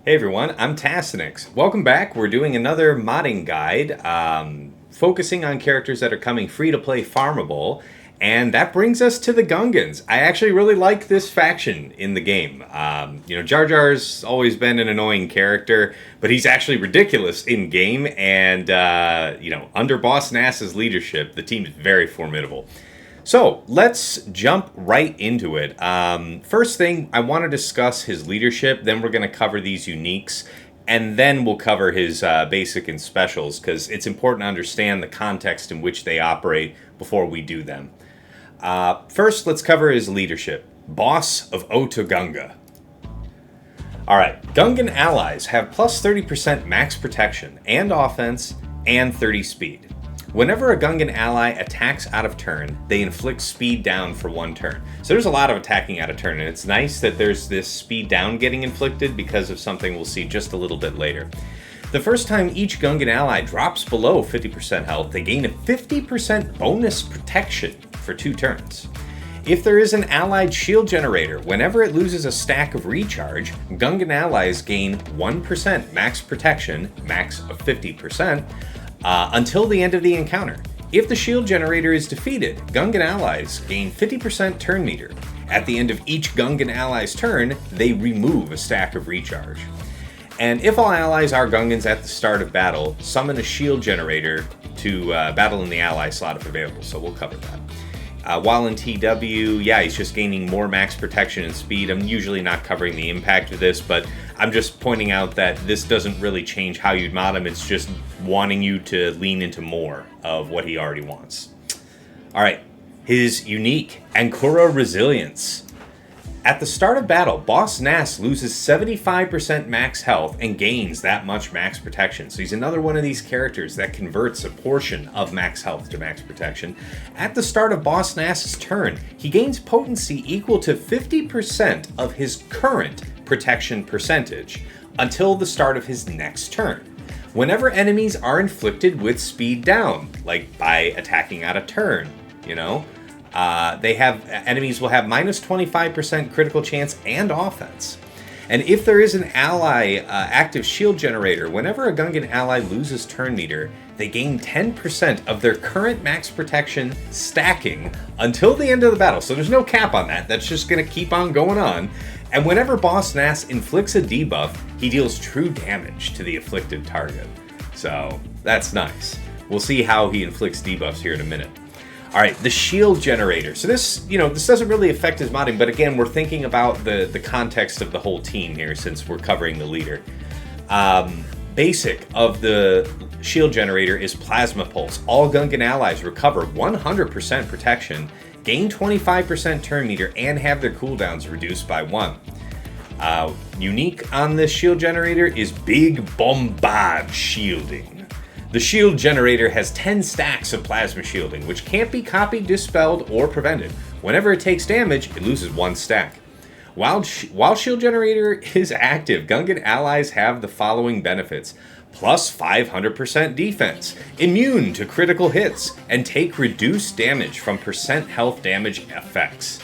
Hey everyone, I'm Tassenix. Welcome back. We're doing another modding guide, focusing on characters that are coming free to play farmable, and that brings us to the Gungans. I actually really like this faction in the game. Jar Jar's always been an annoying character, but he's actually ridiculous in game, and under Boss Nass's leadership, the team is very formidable. So let's jump right into it. First thing, I want to discuss his leadership, then we're going to cover these uniques, and then we'll cover his basic and specials, because it's important to understand the context in which they operate before we do them. First, let's cover his leadership. Boss of Otogunga. Alright, Gungan allies have plus 30% max protection and offense and 30 speed. Whenever a Gungan ally attacks out of turn, they inflict speed down for 1 turn. So there's a lot of attacking out of turn, and it's nice that there's this speed down getting inflicted because of something we'll see just a little bit later. The first time each Gungan ally drops below 50% health, they gain a 50% bonus protection for 2 turns. If there is an allied shield generator, whenever it loses a stack of recharge, Gungan allies gain 1% max protection, max of 50%, until the end of the encounter. If the shield generator is defeated, Gungan allies gain 50% turn meter. At the end of each Gungan ally's turn, they remove a stack of recharge. And if all allies are Gungans at the start of battle, summon a shield generator to battle in the ally slot if available, so we'll cover that. While in TW, he's just gaining more max protection and speed. I'm usually not covering the impact of this, but I'm just pointing out that this doesn't really change how you'd mod him. It's just wanting you to lean into more of what he already wants. Alright, his unique Ankura Resilience. At the start of battle, Boss Nass loses 75% max health and gains that much max protection. So he's another one of these characters that converts a portion of max health to max protection. At the start of Boss Nass's turn, he gains potency equal to 50% of his current protection percentage until the start of his next turn. Whenever enemies are inflicted with speed down, like by attacking out of turn, enemies will have minus 25% critical chance and offense. And if there is an ally active shield generator, whenever a Gungan ally loses turn meter, they gain 10% of their current max protection stacking until the end of the battle. So there's no cap on that. That's just going to keep on going on. And whenever Boss Nass inflicts a debuff, he deals true damage to the afflicted target. So that's nice. We'll see how he inflicts debuffs here in a minute. Alright, the shield generator. So this doesn't really affect his modding, but again, we're thinking about the context of the whole team here since we're covering the leader. Basic of the shield generator is Plasma Pulse. All Gungan allies recover 100% protection, gain 25% turn meter, and have their cooldowns reduced by 1. Unique on this shield generator is Big Bombard Shielding. The shield generator has 10 stacks of plasma shielding, which can't be copied, dispelled, or prevented. Whenever it takes damage, it loses 1 stack. While shield generator is active, Gungan allies have the following benefits. Plus 500% defense, immune to critical hits, and take reduced damage from percent health damage effects.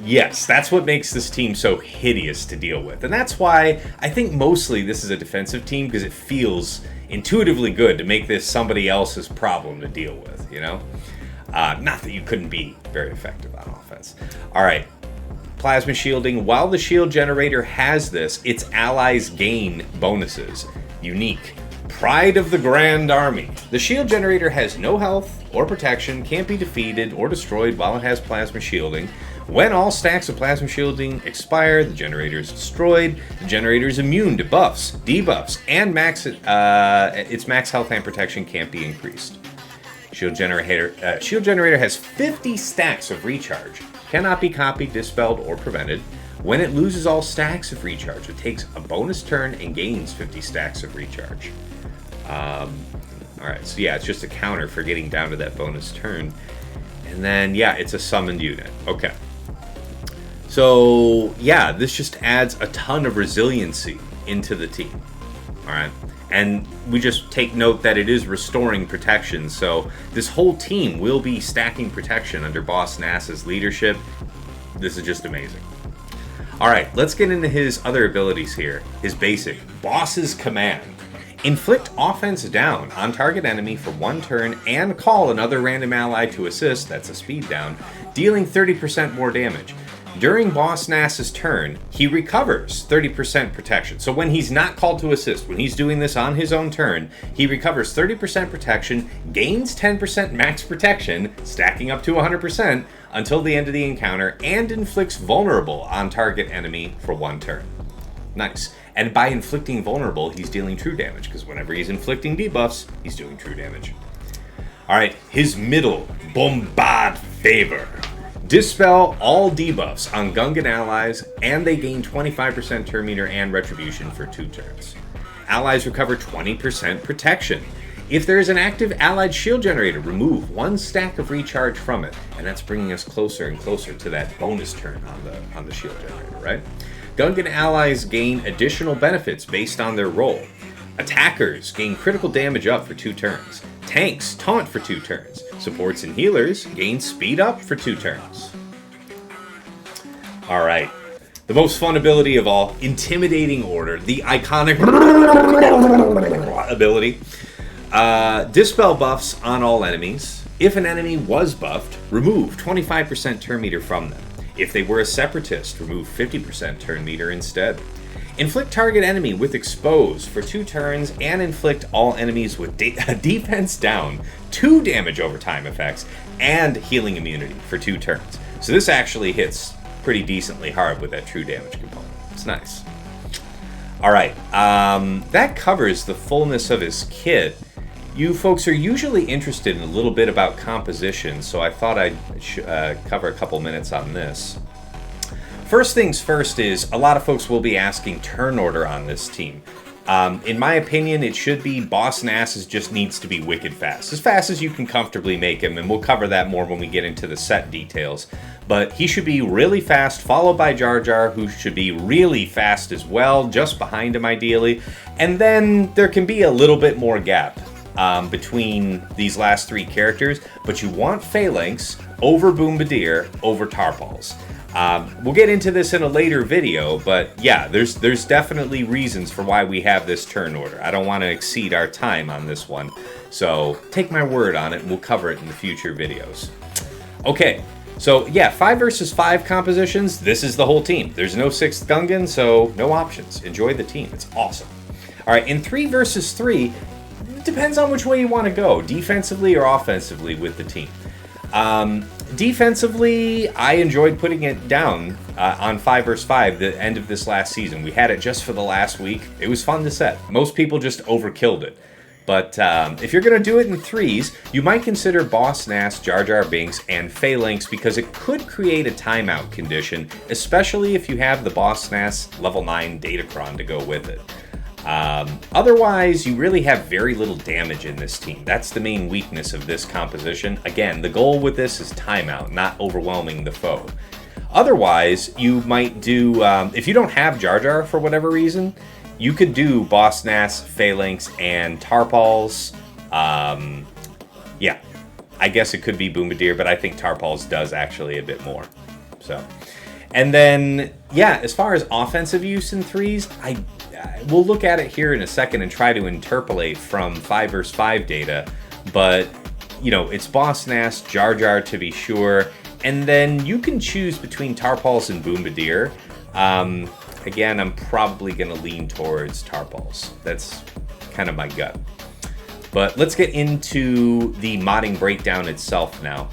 Yes, that's what makes this team so hideous to deal with. And that's why I think mostly this is a defensive team, because it feels intuitively good to make this somebody else's problem to deal with, Not that you couldn't be very effective on offense. Alright, plasma shielding. While the shield generator has this, its allies gain bonuses. Unique. Pride of the Grand Army. The shield generator has no health or protection, can't be defeated or destroyed while it has plasma shielding. When all stacks of plasma shielding expire, the generator is destroyed. The generator is immune to buffs, debuffs, and its max health and protection can't be increased. Shield generator has 50 stacks of recharge. Cannot be copied, dispelled, or prevented. When it loses all stacks of recharge, it takes a bonus turn and gains 50 stacks of recharge. Alright, so it's just a counter for getting down to that bonus turn. And then, it's a summoned unit. Okay. So, this just adds a ton of resiliency into the team. Alright. And we just take note that it is restoring protection, so this whole team will be stacking protection under Boss Nass's leadership. This is just amazing. All right, let's get into his other abilities here. His basic, Boss's Command. Inflict offense down on target enemy for 1 turn and call another random ally to assist, that's a speed down, dealing 30% more damage. During Boss Nass's turn, he recovers 30% protection. So when he's not called to assist, when he's doing this on his own turn, he recovers 30% protection, gains 10% max protection, stacking up to 100% until the end of the encounter, and inflicts vulnerable on target enemy for 1 turn. Nice. And by inflicting vulnerable, he's dealing true damage, because whenever he's inflicting debuffs, he's doing true damage. Alright, his middle, Bombard Favor. Dispel all debuffs on Gungan allies, and they gain 25% turn meter and retribution for 2 turns. Allies recover 20% protection. If there is an active allied shield generator, remove 1 stack of recharge from it, and that's bringing us closer and closer to that bonus turn on the shield generator, right? Gungan allies gain additional benefits based on their role. Attackers gain critical damage up for 2 turns. Tanks taunt for 2 turns. Supports and healers gain speed up for 2 turns. Alright. The most fun ability of all, Intimidating Order. The iconic ability. Dispel buffs on all enemies. If an enemy was buffed, remove 25% turn meter from them. If they were a separatist, remove 50% turn meter instead. Inflict target enemy with expose for 2 turns and inflict all enemies with defense down, 2 damage over time effects, and healing immunity for 2 turns. So this actually hits pretty decently hard with that true damage component. It's nice. Alright, that covers the fullness of his kit. You folks are usually interested in a little bit about composition, so I thought I'd cover a couple minutes on this. First things first is, a lot of folks will be asking turn order on this team. In my opinion, it should be Boss Nass just needs to be wicked fast as you can comfortably make him, and we'll cover that more when we get into the set details. But he should be really fast, followed by Jar Jar, who should be really fast as well, just behind him ideally. And then there can be a little bit more gap between these last 3 characters, but you want Phalanx over Boombadir over Tarpals. We'll get into this in a later video, but yeah, there's definitely reasons for why we have this turn order. I don't want to exceed our time on this one, so take my word on it and we'll cover it in the future videos. Okay, so yeah, 5 versus 5 compositions, this is the whole team. There's no 6th Gungan, so no options. Enjoy the team, it's awesome. Alright, in 3 versus 3, it depends on which way you want to go, defensively or offensively with the team. Defensively, I enjoyed putting it down on 5 vs 5 the end of this last season. We had it just for the last week. It was fun to set. Most people just overkilled it. But if you're going to do it in 3s, you might consider Boss Nass, Jar Jar Binks, and Phalanx because it could create a timeout condition, especially if you have the Boss Nass level 9 Datacron to go with it. Otherwise, you really have very little damage in this team. That's the main weakness of this composition. Again, the goal with this is timeout, not overwhelming the foe. Otherwise, you might do, if you don't have Jar Jar for whatever reason, you could do Boss Nass, Phalanx, and Tarpals. Yeah, I guess it could be Boombadir, but I think Tarpals does actually a bit more. So, and then, yeah, as far as offensive use in 3s, we'll look at it here in a second and try to interpolate from 5 vs 5 data, but, you know, it's Boss Nass, Jar Jar to be sure, and then you can choose between Tarpals and Boombadir. Again, I'm probably going to lean towards Tarpals. That's kind of my gut. But let's get into the modding breakdown itself now.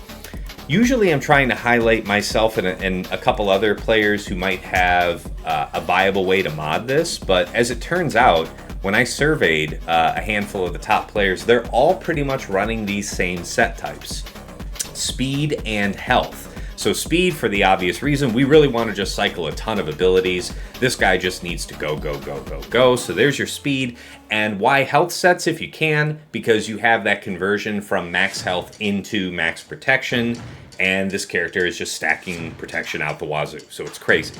Usually I'm trying to highlight myself and a couple other players who might have a viable way to mod this, but as it turns out, when I surveyed a handful of the top players, they're all pretty much running these same set types. Speed and health. So speed for the obvious reason, we really want to just cycle a ton of abilities. This guy just needs to go, go, go, go, go. So there's your speed. And why health sets if you can? Because you have that conversion from max health into max protection. And this character is just stacking protection out the wazoo. So it's crazy.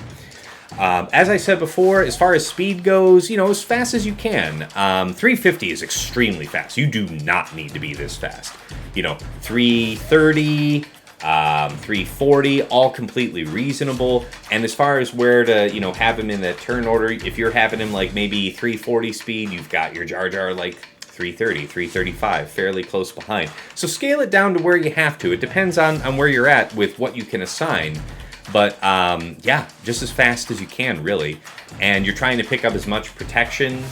As I said before, as far as speed goes, you know, as fast as you can. 350 is extremely fast. You do not need to be this fast. You know, 330... 340, all completely reasonable. And as far as where to, have him in the turn order, if you're having him like maybe 340 speed, you've got your Jar Jar like 330, 335, fairly close behind. So scale it down to where you have to. It depends on where you're at with what you can assign. But yeah, just as fast as you can, really. And you're trying to pick up as much protection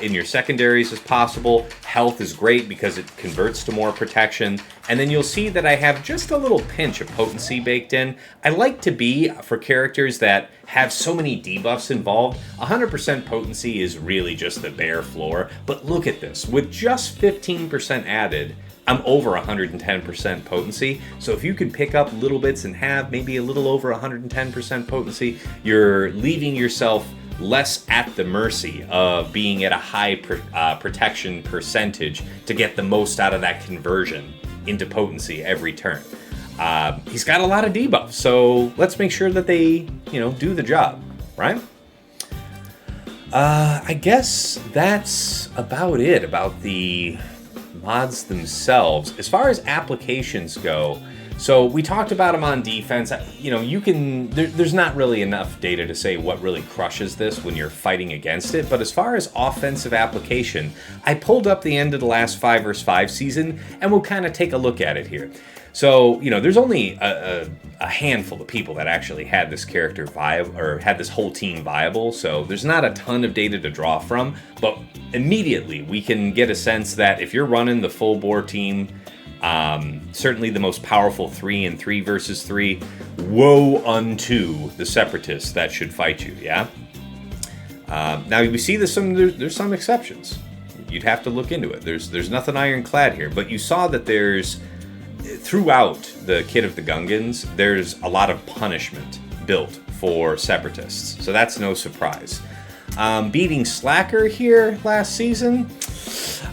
in your secondaries as possible. Health is great because it converts to more protection. And then you'll see that I have just a little pinch of potency baked in. I like to be, for characters that have so many debuffs involved, 100% potency is really just the bare floor. But look at this. With just 15% added, I'm over 110% potency. So if you could pick up little bits and have maybe a little over 110% potency, you're leaving yourself less at the mercy of being at a high protection percentage to get the most out of that conversion into potency every turn. He's got a lot of debuffs, so let's make sure that they, do the job, right? I guess that's about it about the mods themselves. As far as applications go, so we talked about them on defense. There's not really enough data to say what really crushes this when you're fighting against it. But as far as offensive application, I pulled up the end of the last 5 vs. 5 season, and we'll kind of take a look at it here. So, there's only a handful of people that actually had this character viable, or had this whole team viable, so there's not a ton of data to draw from, but immediately we can get a sense that if you're running the full bore team, certainly the most powerful 3 and 3 versus 3, woe unto the separatists that should fight you, yeah? Now we see there's some exceptions. You'd have to look into it. There's nothing ironclad here, but you saw that throughout the Kit of the Gungans, there's a lot of punishment built for separatists, so that's no surprise. Beating Slacker here last season,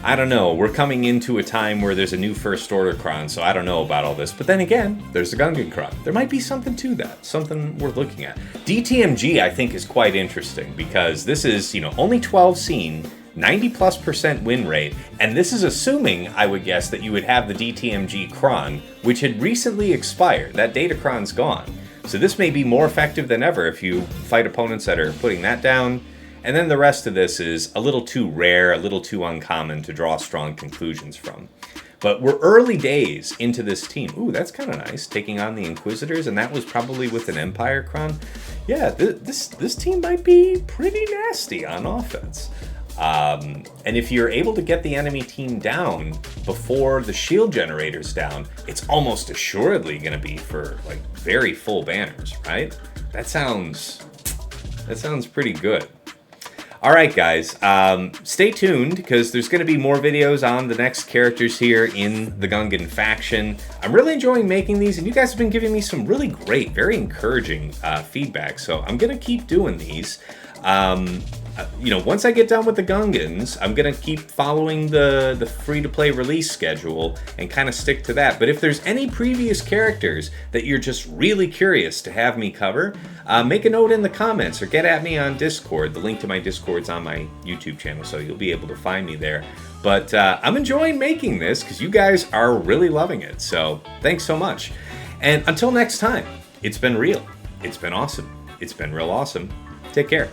I don't know. We're coming into a time where there's a new First Order Cron, so I don't know about all this. But then again, there's the Gungan Cron. There might be something to that, something worth looking at. DTMG, I think, is quite interesting because this is, only 12 seen, 90+% win rate, and this is assuming, I would guess, that you would have the DTMG Cron, which had recently expired. That data Cron's gone. So this may be more effective than ever if you fight opponents that are putting that down. And then the rest of this is a little too rare, a little too uncommon to draw strong conclusions from. But we're early days into this team. Ooh, that's kind of nice, taking on the Inquisitors, and that was probably with an Empire Cron. Yeah, this team might be pretty nasty on offense. And if you're able to get the enemy team down before the shield generator's down, it's almost assuredly going to be for like very full banners, right? That sounds pretty good. All right, guys, stay tuned because there's going to be more videos on the next characters here in the Gungan faction. I'm really enjoying making these, and you guys have been giving me some really great, very encouraging feedback, so I'm going to keep doing these. Once I get done with the Gungans, I'm going to keep following the free-to-play release schedule and kind of stick to that. But if there's any previous characters that you're just really curious to have me cover, make a note in the comments or get at me on Discord. The link to my Discord's on my YouTube channel, so you'll be able to find me there. But I'm enjoying making this because you guys are really loving it. So thanks so much. And until next time, it's been real. It's been awesome. It's been real awesome. Take care.